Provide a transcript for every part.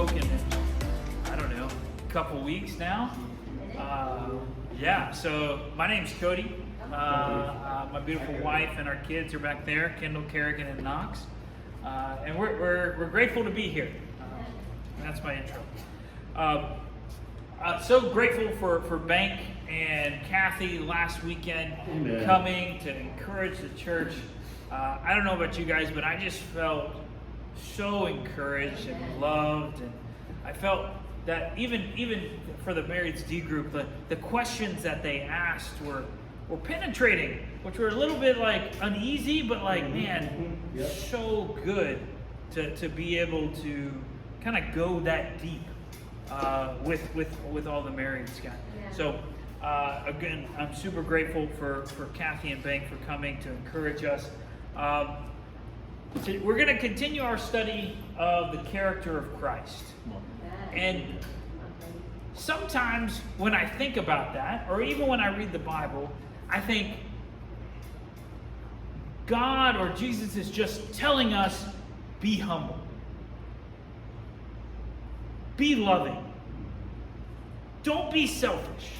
spoken in, I don't know, a couple weeks now. So my name's Cody. My beautiful wife and our kids are back there, Kendall, Kerrigan, and Knox. And we're grateful to be here. That's my intro. So grateful for Bank and Kathy last weekend coming to encourage the church. I don't know about you guys, but I just felt so encouraged and loved, and I felt that even for the Marrieds D group, the questions that they asked were penetrating, which were a little bit like uneasy, but like, man, so good to be able to kind of go that deep with all the Marrieds guys. So again, I'm super grateful for Kathy and Bank for coming to encourage us. We're going to continue our study of the character of Christ. And sometimes when I think about that, or even when I read the Bible, I think God or Jesus is just telling us, be humble. Be loving. Don't be selfish.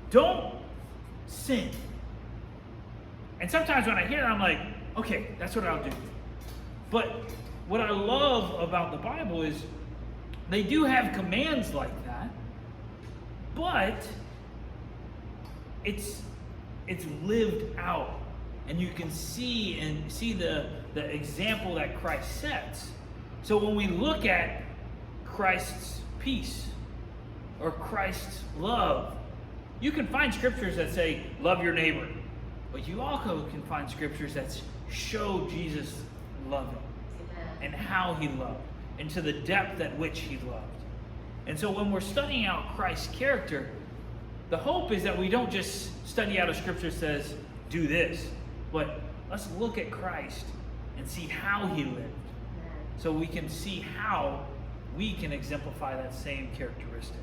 Don't sin. And sometimes when I hear it, I'm like, okay, that's what I'll do. But what I love about the Bible is they do have commands like that, but it's lived out, and you can see the example that Christ sets. So when we look at Christ's peace or Christ's love, you can find scriptures that say love your neighbor, but you also can find scriptures that show Jesus loving and how he loved and to the depth at which he loved. And so when we're studying out Christ's character, the hope is that we don't just study out a scripture that says do this, but let's look at Christ and see how he lived, so we can see how we can exemplify that same characteristic.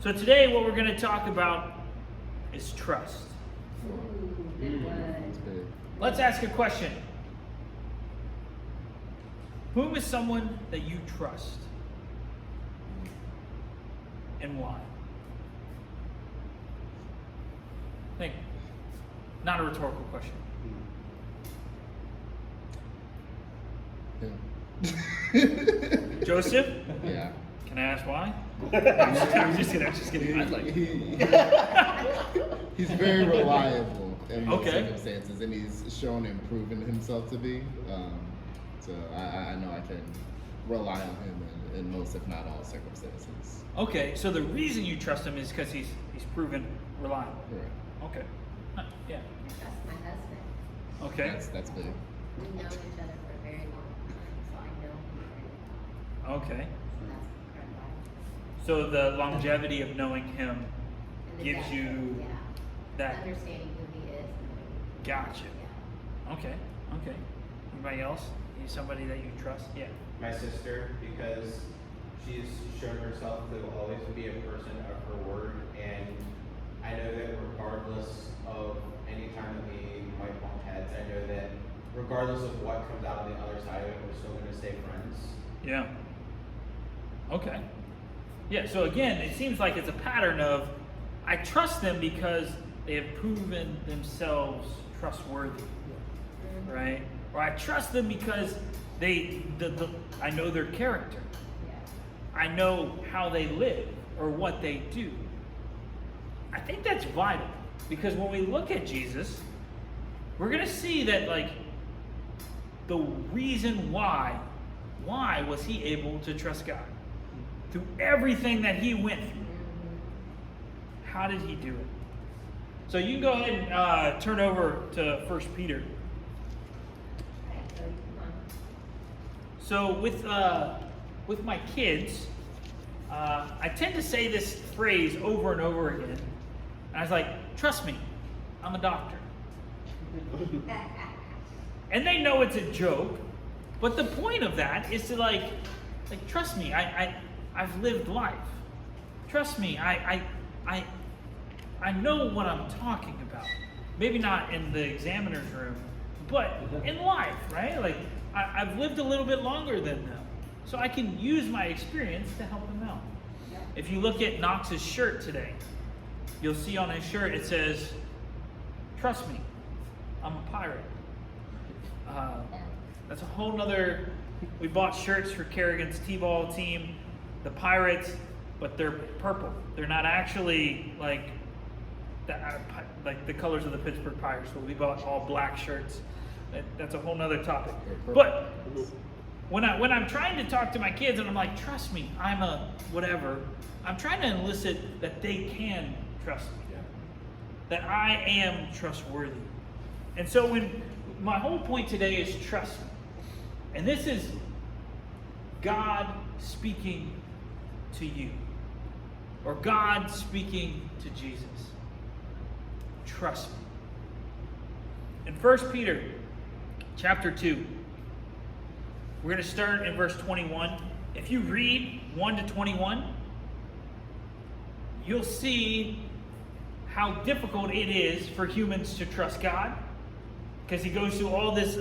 So today what we're going to talk about is trust. Let's ask a question. Whom is someone that you trust? And why? Think. Not a rhetorical question. Yeah. Joseph? Yeah. Can I ask why? I'm just kidding. I'd like He's very reliable in most Okay. circumstances, and he's shown and proven himself to be. So I know I can rely on him in most, if not all, circumstances. Okay, so the reason you trust him is because he's proven reliable. Right. Okay. Yeah. That's my husband. Okay. That's big. We've known each other for a very long time, so I know him very well. Okay. So that's incredible. So the longevity of knowing him And the gives depth, you yeah, that. understanding who he is. Gotcha. Yeah. Okay. Anybody else? You somebody that you trust? Yeah. My sister, because she's shown herself to always be a person of her word, and I know that regardless of any time that we might bump heads, I know that regardless of what comes out on the other side of it, we're still going to stay friends. Yeah. Okay. Yeah, so again, it seems like it's a pattern of I trust them because they have proven themselves trustworthy, right? Or I trust them because I know their character. Yeah. I know how they live or what they do. I think that's vital, because when we look at Jesus, we're going to see that, like, the reason why was he able to trust God? Through everything that he went through. How did he do it? So you can go ahead and turn over to 1 Peter. All right, so come on. So with my kids, I tend to say this phrase over and over again. And I was like, trust me, I'm a doctor. And they know it's a joke, but the point of that is to like trust me, I've lived life. Trust me, I know what I'm talking about. Maybe not in the examiner's room, but in life, right? Like I've lived a little bit longer than them. So I can use my experience to help them out. Yep. If you look at Knox's shirt today, you'll see on his shirt it says, "Trust me, I'm a pirate." That's a whole nother. We bought shirts for Kerrigan's T-ball team, the Pirates, but they're purple. They're not actually like the colors of the Pittsburgh Pirates. So we bought all black shirts. That's a whole nother topic. But when I'm trying to talk to my kids and I'm like, "Trust me, I'm a whatever," I'm trying to elicit that they can trust me, that I am trustworthy. And so when my whole point today is trust me. And this is God speaking to you, or God speaking to Jesus. Trust me. In 1 Peter chapter 2, we're going to start in verse 21. If you read 1 to 21, you'll see how difficult it is for humans to trust God, because he goes through all this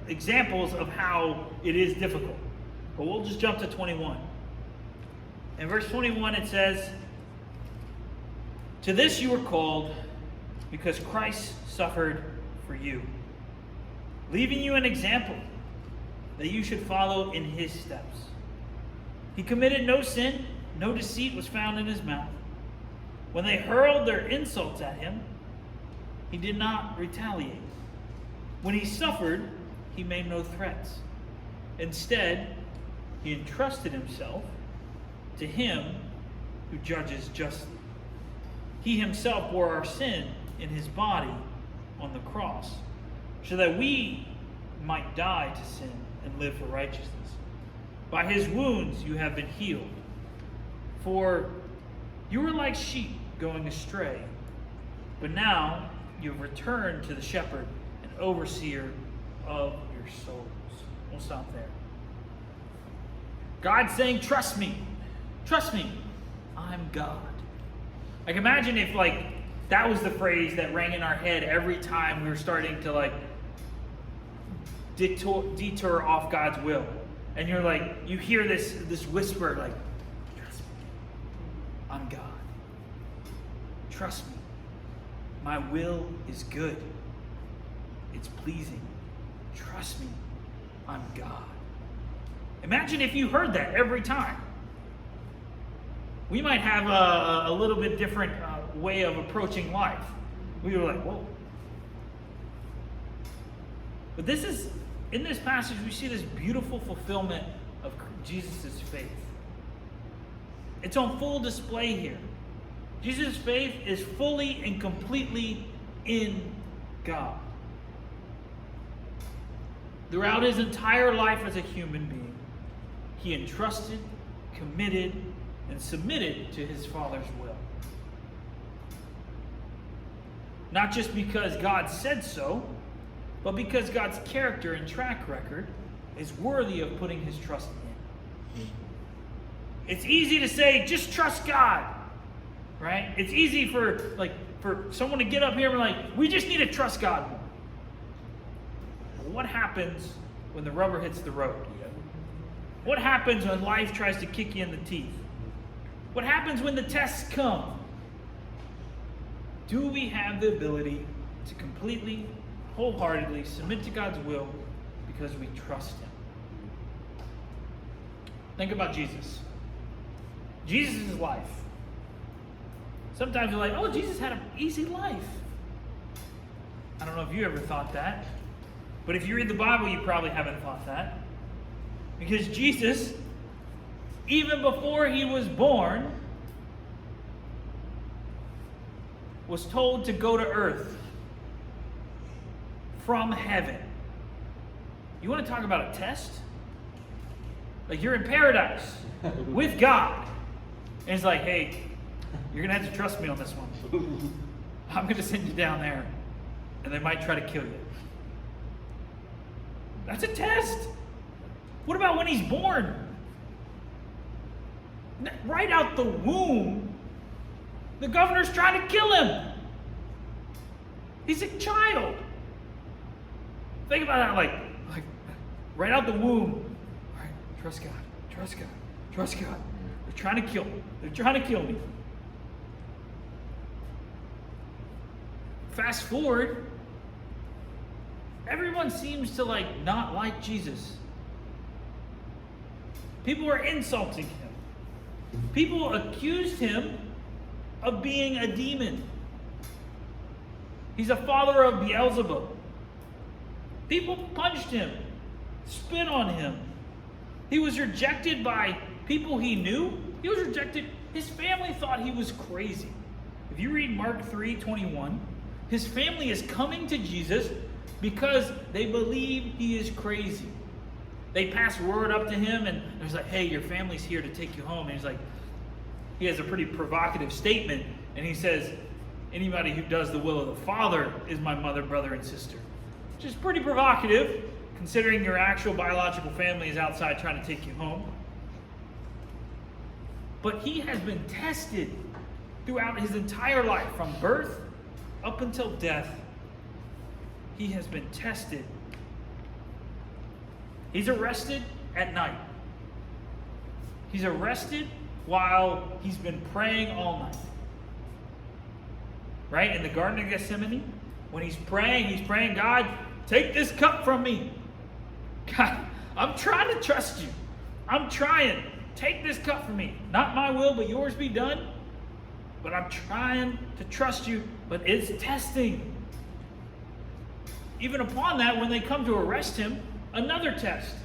examples of how it is difficult. But we'll just jump to 21. In verse 21 it says, "To this you were called, because Christ suffered for you, leaving you an example that you should follow in his steps. He committed no sin, no deceit was found in his mouth. When they hurled their insults at him, he did not retaliate. When he suffered, he made no threats. Instead, he entrusted himself to him who judges justly. He himself bore our sin in his body on the cross, so that we might die to sin and live for righteousness. By his wounds you have been healed. For you were like sheep going astray, but now you have returned to the shepherd and overseer of your souls." We'll stop there. God's saying, "Trust me. Trust me. I'm God." Like, imagine if that was the phrase that rang in our head every time we were starting to detour off God's will. And you're you hear this whisper, "Trust me. I'm God. Trust me. My will is good. It's pleasing. Trust me. I'm God." Imagine if you heard that every time. We might have a little bit different way of approaching life. We were whoa. But in this passage, we see this beautiful fulfillment of Jesus' faith. It's on full display here. Jesus' faith is fully and completely in God. Throughout his entire life as a human being, he entrusted, committed, and submitted to his Father's will. Not just because God said so, but because God's character and track record is worthy of putting his trust in. It's easy to say, just trust God, right? It's easy for someone to get up here and we just need to trust God more. What happens when the rubber hits the road? What happens when life tries to kick you in the teeth? What happens when the tests come? Do we have the ability to completely, wholeheartedly submit to God's will because we trust him? Think about Jesus. Jesus' life. Sometimes you're oh, Jesus had an easy life. I don't know if you ever thought that. But if you read the Bible, you probably haven't thought that. Because Jesus, even before he was born, was told to go to earth from heaven. You want to talk about a test? You're in paradise with God. And it's hey, you're going to have to trust me on this one. I'm going to send you down there, and they might try to kill you. That's a test. What about when he's born? Right out the womb, the governor's trying to kill him. He's a child. Think about that, Right out the womb. All right, trust God, trust God, trust God. They're trying to kill me. They're trying to kill me. Fast forward, everyone seems to not like Jesus. People are insulting him. People accused him of being a demon. He's a follower of Beelzebub. People punched him, spit on him. He was rejected by people he knew. He was rejected. His family thought he was crazy. If you read Mark 3:21, his family is coming to Jesus because they believe he is crazy. They pass word up to him and there's like, hey, your family's here to take you home. And he's like, he has a pretty provocative statement. And he says, anybody who does the will of the Father is my mother, brother, and sister. Which is pretty provocative, considering your actual biological family is outside trying to take you home. But he has been tested throughout his entire life, from birth up until death. He has been tested. He's arrested at night. He's arrested while he's been praying all night. Right? In the Garden of Gethsemane, when he's praying, God, take this cup from me. God, I'm trying to trust you. I'm trying. Take this cup from me. Not my will, but yours be done. But I'm trying to trust you, but it's testing. Even upon that, when they come to arrest him, another test.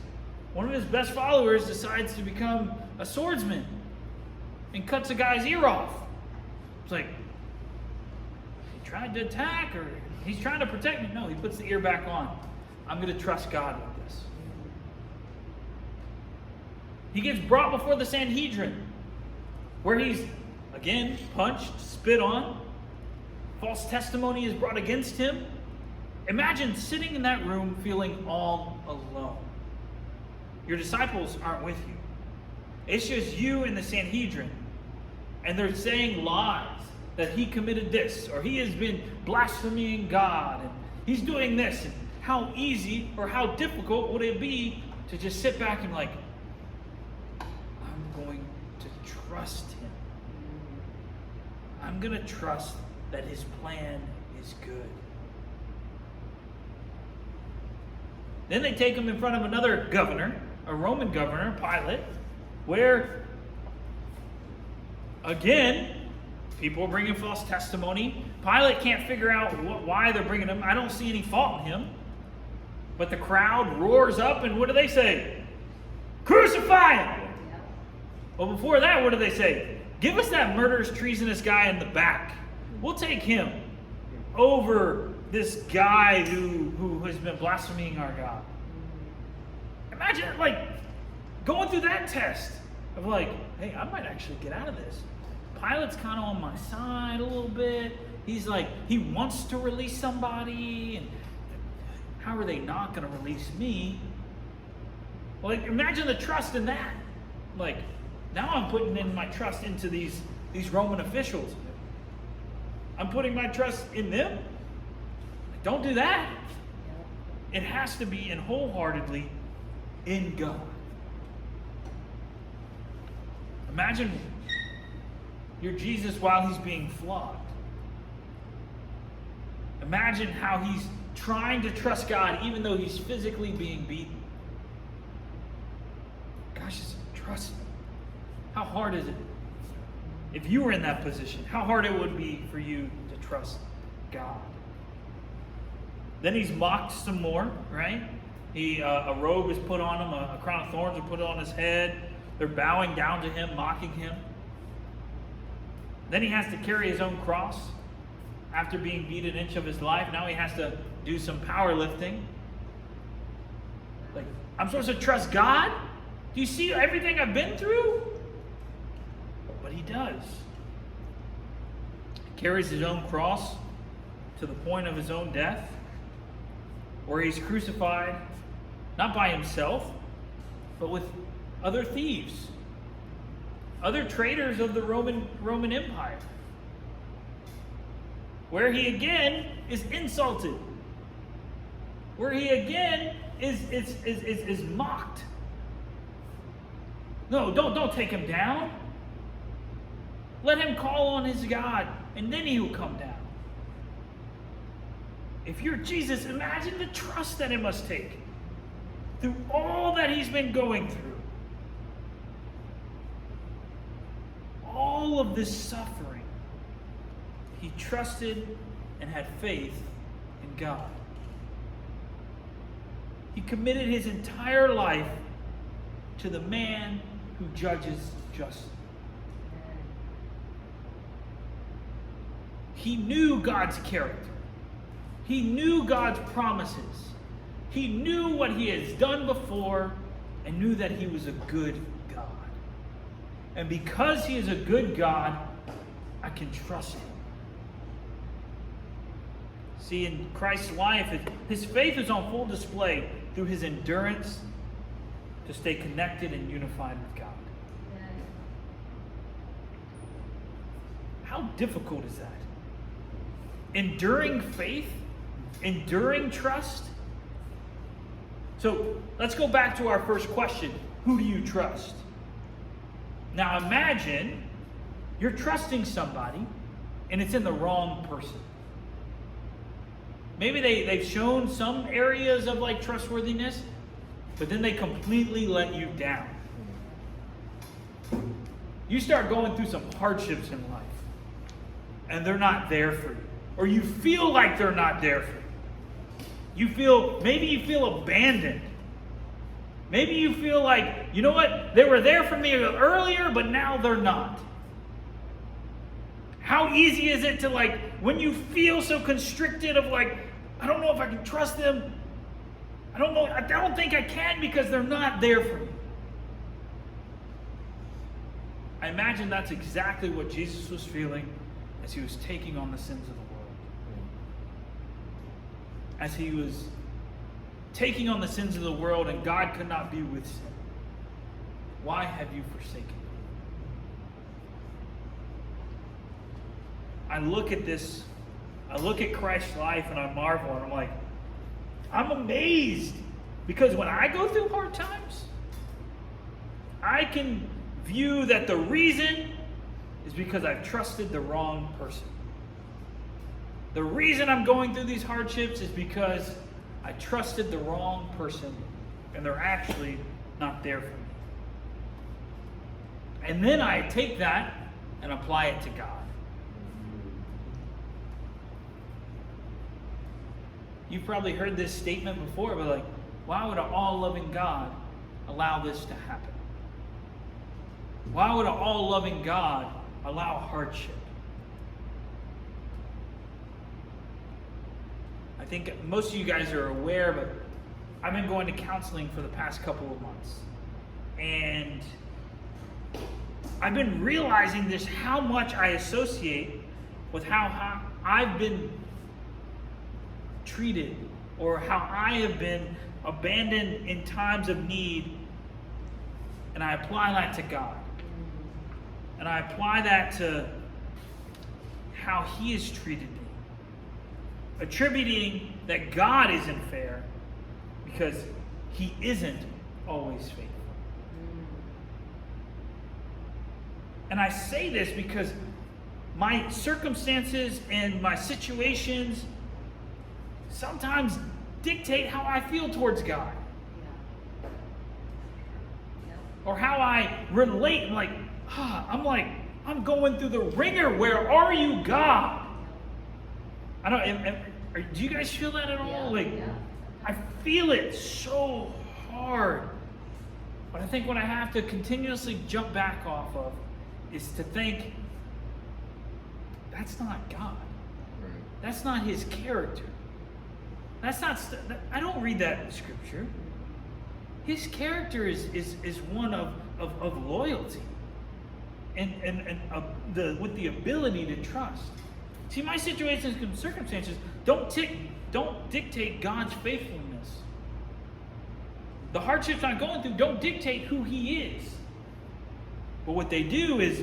One of his best followers decides to become a swordsman and cuts a guy's ear off. It's like, he tried to attack, or he's trying to protect me. No, he puts the ear back on. I'm going to trust God with this. He gets brought before the Sanhedrin, where he's, again, punched, spit on. False testimony is brought against him. Imagine sitting in that room feeling all alone. Your disciples aren't with you. It's just you and the Sanhedrin. And they're saying lies that he committed this, or he has been blaspheming God, and he's doing this. And how easy or how difficult would it be to just sit back and I'm going to trust him. I'm going to trust that his plan is good. Then they take him in front of another governor, a Roman governor, Pilate, where, again, people are bringing false testimony. Pilate can't figure out why they're bringing him. I don't see any fault in him. But the crowd roars up, and what do they say? Crucify him! Well, before that, what do they say? Give us that murderous, treasonous guy in the back. We'll take him over this guy who has been blaspheming our God. Imagine going through that test of hey, I might actually get out of this. Pilate's kind of on my side a little bit. He's he wants to release somebody, and how are they not going to release me? Well, imagine the trust in that. Now I'm putting in my trust into these Roman officials. I'm putting my trust in them. Don't do that. It has to be and wholeheartedly in God. Imagine you're Jesus while he's being flogged. Imagine how he's trying to trust God even though he's physically being beaten. Gosh, just trust me. How hard is it? If you were in that position, how hard it would be for you to trust God. Then he's mocked some more, right? A robe is put on him, a crown of thorns are put on his head. They're bowing down to him, mocking him. Then he has to carry his own cross. After being beat an inch of his life, now he has to do some powerlifting. I'm supposed to trust God? Do you see everything I've been through? But he does. He carries his own cross to the point of his own death, where he's crucified, not by himself, but with other thieves, other traitors of the Roman Empire, where he again is insulted, where he again is mocked. No, don't take him down. Let him call on his God, and then he will come down. If you're Jesus, imagine the trust that it must take through all that he's been going through. All of this suffering, he trusted and had faith in God. He committed his entire life to the man who judges justly. He knew God's character. He knew God's promises. He knew what he has done before and knew that he was a good God. And because he is a good God, I can trust him. See, in Christ's life, his faith is on full display through his endurance to stay connected and unified with God. How difficult is that? Enduring faith? Enduring trust? So let's go back to our first question. Who do you trust? Now imagine you're trusting somebody and it's in the wrong person. Maybe they've shown some areas of like trustworthiness, but then they completely let you down. You start going through some hardships in life and they're not there for you. Or you feel like they're not there for you. Maybe you feel abandoned. Maybe you feel like, you know what, they were there for me earlier, but now they're not. How easy is it to like, when you feel so constricted of like, I don't know if I can trust them. I don't think I can because they're not there for me. I imagine that's exactly what Jesus was feeling as he was taking on the sins of the world. As he was taking on the sins of the world and God could not be with sin. Why have you forsaken me? I look at this, I look at Christ's life and I marvel and I'm like, I'm amazed. Because when I go through hard times, I can view that the reason is because I've trusted the wrong person. The reason I'm going through these hardships is because I trusted the wrong person and they're actually not there for me. And then I take that and apply it to God. You've probably heard this statement before, but like, why would an all-loving God allow this to happen? Why would an all-loving God allow hardship? I think most of you guys are aware, but I've been going to counseling for the past couple of months. And I've been realizing this, how much I associate with how I've been treated or how I have been abandoned in times of need. And I apply that to God. And I apply that to how he has treated me. Attributing that God isn't fair because he isn't always faithful. And I say this because my circumstances and my situations sometimes dictate how I feel towards God. Or how I relate. I'm going through the ringer. Where are you, God? Do you guys feel that at all? I feel it so hard. But I think what I have to continuously jump back off of is to think, that's not God. Right. That's not his character. I don't read that in Scripture. His character is one of loyalty and with the ability to trust. See, my situations and circumstances don't dictate God's faithfulness. The hardships I'm going through don't dictate who he is. But what they do is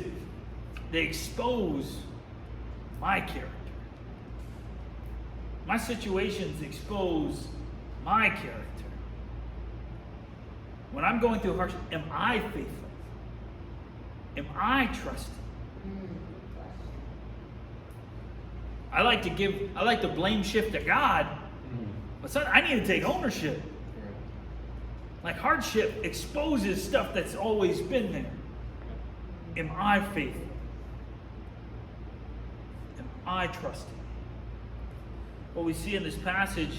they expose my character. My situations expose my character. When I'm going through hardship, am I faithful? Am I trusting? I like to blame shift to God, but I need to take ownership. Like hardship exposes stuff that's always been there. Am I faithful? Am I trusting? What we see in this passage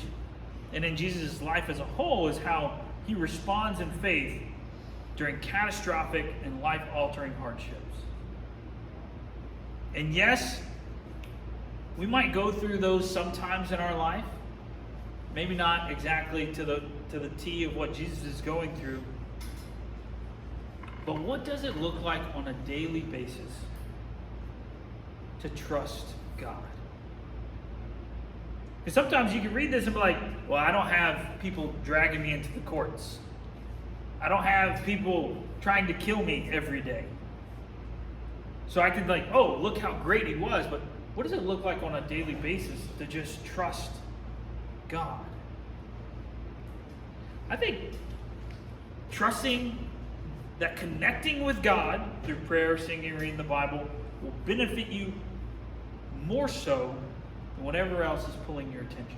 and in Jesus' life as a whole is how he responds in faith during catastrophic and life-altering hardships. And yes, we might go through those sometimes in our life. Maybe not exactly to the T of what Jesus is going through. But what does it look like on a daily basis to trust God? Because sometimes you can read this and be like, well, I don't have people dragging me into the courts. I don't have people trying to kill me every day. So I could oh, look how great he was. But what does it look like on a daily basis to just trust God? I think trusting that connecting with God through prayer, singing, reading the Bible will benefit you more so than whatever else is pulling your attention.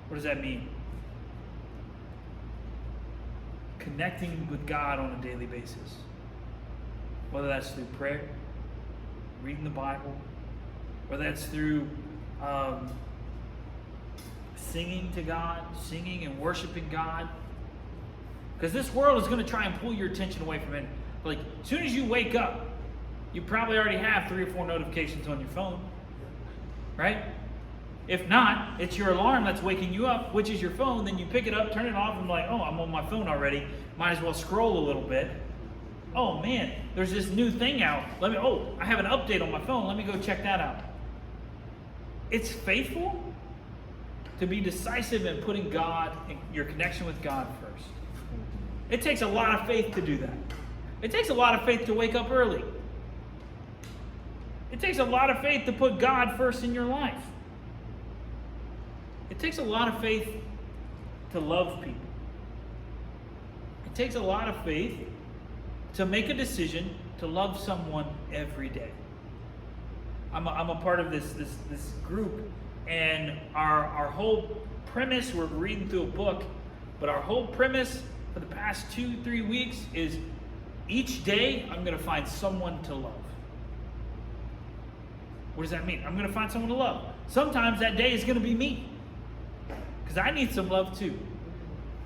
What does that mean? Connecting with God on a daily basis. Whether that's through prayer, reading the Bible, whether that's through singing to God, singing and worshiping God. Because this world is going to try and pull your attention away from it. Like, as soon as you wake up, you probably already have 3 or 4 notifications on your phone. Right? If not, it's your alarm that's waking you up, which is your phone. Then you pick it up, turn it off, and like, oh, I'm on my phone already. Might as well scroll a little bit. Oh man, there's this new thing out. I have an update on my phone. Let me go check that out. It's faithful to be decisive in putting God, in your connection with God first. It takes a lot of faith to do that. It takes a lot of faith to wake up early. It takes a lot of faith to put God first in your life. It takes a lot of faith to love people. It takes a lot of faith to make a decision to love someone every day. I'm a part of this group, and our whole premise, we're reading through a book, but our whole premise for the past 2-3 weeks is each day I'm going to find someone to love. What does that mean? I'm going to find someone to love. Sometimes that day is going to be me, because I need some love too.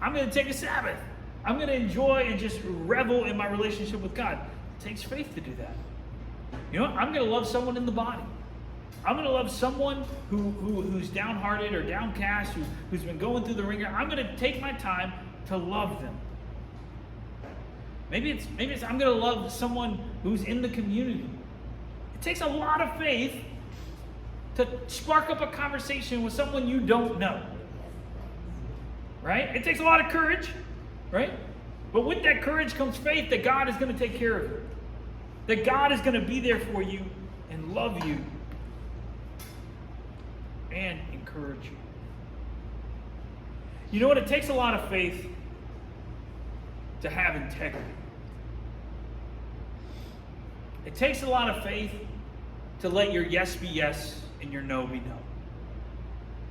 I'm going to take a Sabbath. I'm going to enjoy and just revel in my relationship with God. It takes faith to do that. You know what? I'm going to love someone in the body. I'm going to love someone who's downhearted or downcast, who's been going through the ringer. I'm going to take my time to love them. Maybe it's I'm going to love someone who's in the community. It takes a lot of faith to spark up a conversation with someone you don't know. Right? It takes a lot of courage, right? But with that courage comes faith that God is going to take care of you. That God is going to be there for you and love you and encourage you. You know what? It takes a lot of faith to have integrity. It takes a lot of faith to let your yes be yes and your no be no.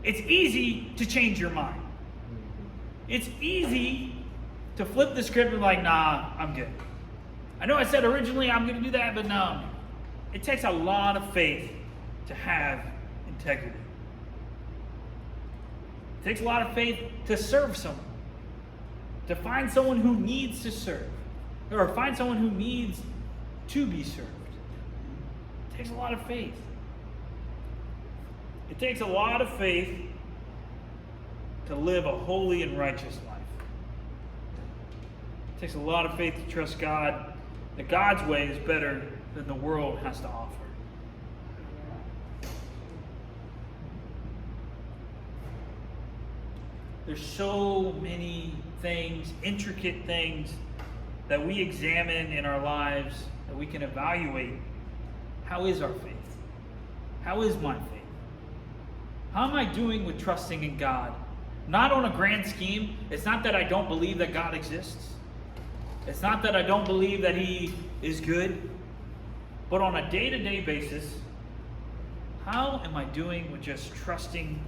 It's easy to change your mind. It's easy to flip the script and like, nah, I'm good. I know I said originally I'm going to do that, but no. It takes a lot of faith to have integrity. It takes a lot of faith to serve someone. To find someone who needs to serve. Or find someone who needs to be served. It takes a lot of faith. It takes a lot of faith to live a holy and righteous life. It takes a lot of faith to trust God, that God's way is better than the world has to offer. There's so many things, intricate things, that we examine in our lives, that we can evaluate. How is our faith? How is my faith? How am I doing with trusting in God Not on a grand scheme. It's not that I don't believe that God exists. It's not that I don't believe that He is good. But on a day-to-day basis, how am I doing with just trusting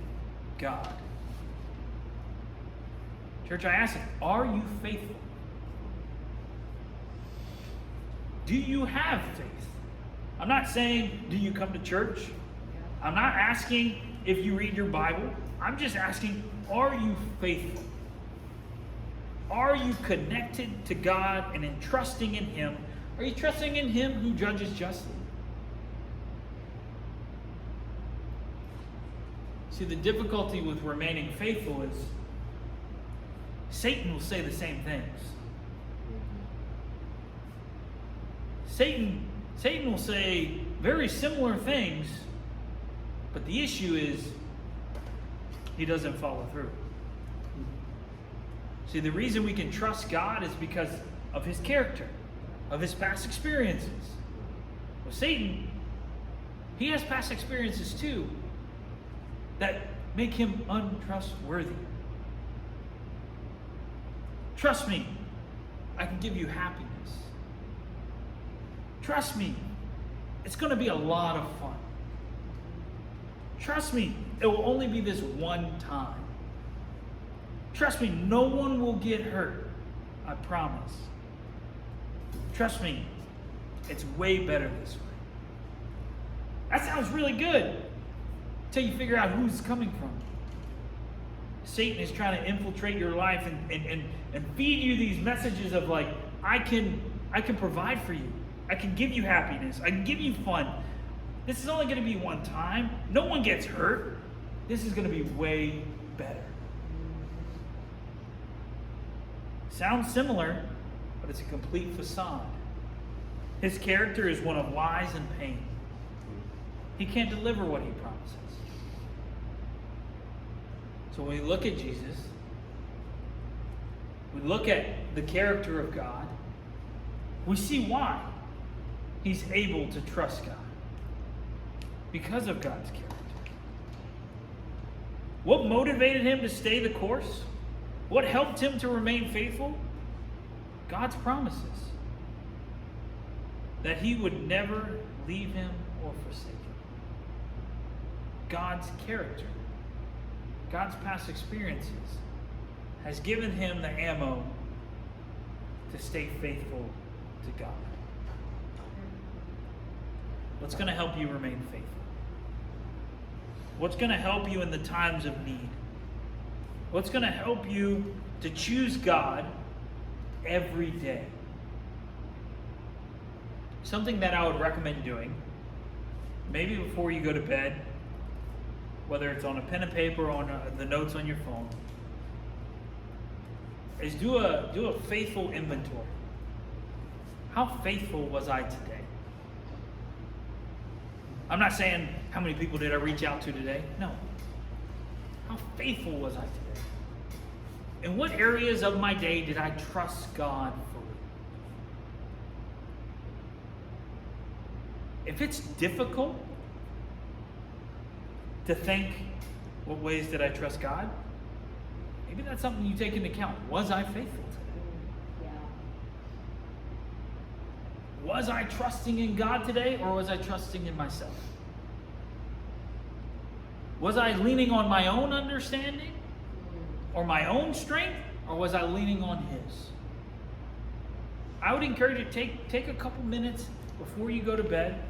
God? Church, I ask, are you faithful? Do you have faith? I'm not saying, do you come to church? I'm not asking if you read your Bible. I'm just asking, are you faithful? Are you connected to God and in trusting in Him? Are you trusting in Him who judges justly? See, the difficulty with remaining faithful is Satan will say the same things. Satan will say very similar things, but the issue is he doesn't follow through. See, the reason we can trust God is because of His character, of His past experiences. Well, Satan, he has past experiences too that make him untrustworthy. Trust me, I can give you happiness. Trust me, it's going to be a lot of fun. Trust me, it will only be this one time. Trust me, no one will get hurt. I promise. Trust me, it's way better this way. That sounds really good until you figure out who's coming from. Satan is trying to infiltrate your life and feed you these messages of like, I can provide for you. I can give you happiness. I can give you fun. This is only going to be one time. No one gets hurt. This is going to be way better. Sounds similar, but it's a complete facade. His character is one of lies and pain. He can't deliver what He promises. So when we look at Jesus, we look at the character of God, we see why He's able to trust God. Because of God's character. What motivated Him to stay the course? What helped Him to remain faithful? God's promises. That He would never leave him or forsake him. God's character. God's past experiences has given him the ammo to stay faithful to God. What's going to help you remain faithful? What's going to help you in the times of need? What's going to help you to choose God every day? Something that I would recommend doing, maybe before you go to bed, whether it's on a pen and paper or on the notes on your phone, is do a faithful inventory. How faithful was I today? I'm not saying how many people did I reach out to today. No. How faithful was I today? In what areas of my day did I trust God fully? If it's difficult to think, what ways did I trust God? Maybe that's something you take into account. Was I faithful today? Yeah. Was I trusting in God today, or was I trusting in myself? Was I leaning on my own understanding or my own strength, or was I leaning on His? I would encourage you to take a couple minutes before you go to bed,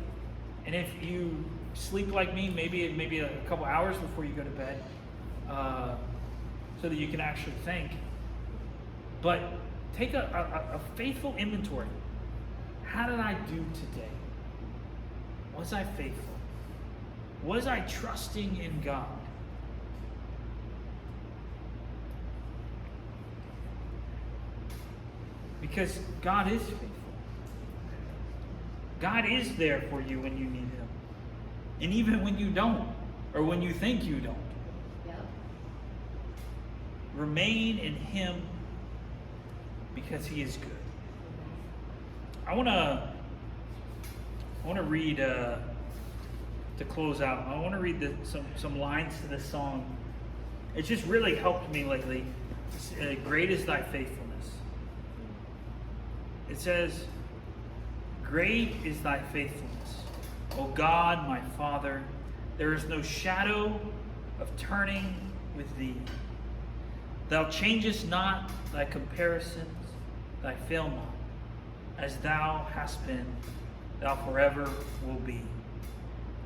and if you sleep like me, maybe a couple hours before you go to bed, so that you can actually think. But take a faithful inventory. How did I do today? Was I faithful? Was I trusting in God? Because God is faithful. God is there for you when you need Him. And even when you don't, or when you think you don't. Yep. Remain in Him because He is good. I want to read, to close out, I want to read some lines to this song. It's just really helped me lately. Great is thy faithfulness. It says, great is thy faithfulness, O God, my Father. There is no shadow of turning with thee. Thou changest not thy comparisons, thy fail not. As thou hast been, thou forever will be.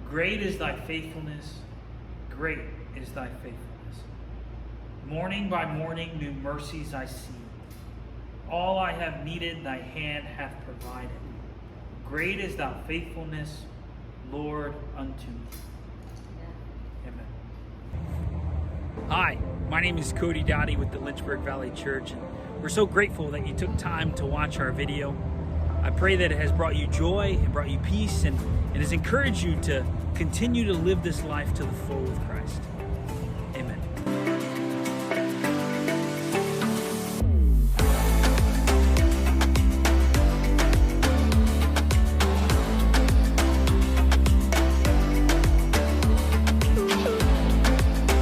Great is thy faithfulness, great is thy faithfulness. Morning by morning new mercies I see. All I have needed thy hand hath provided. Great is thy faithfulness, Lord, unto me. Amen. Hi, my name is Cody Dottie with the Lynchburg Valley Church, and we're so grateful that you took time to watch our video. I pray that it has brought you joy and brought you peace, and it has encouraged you to continue to live this life to the full with Christ.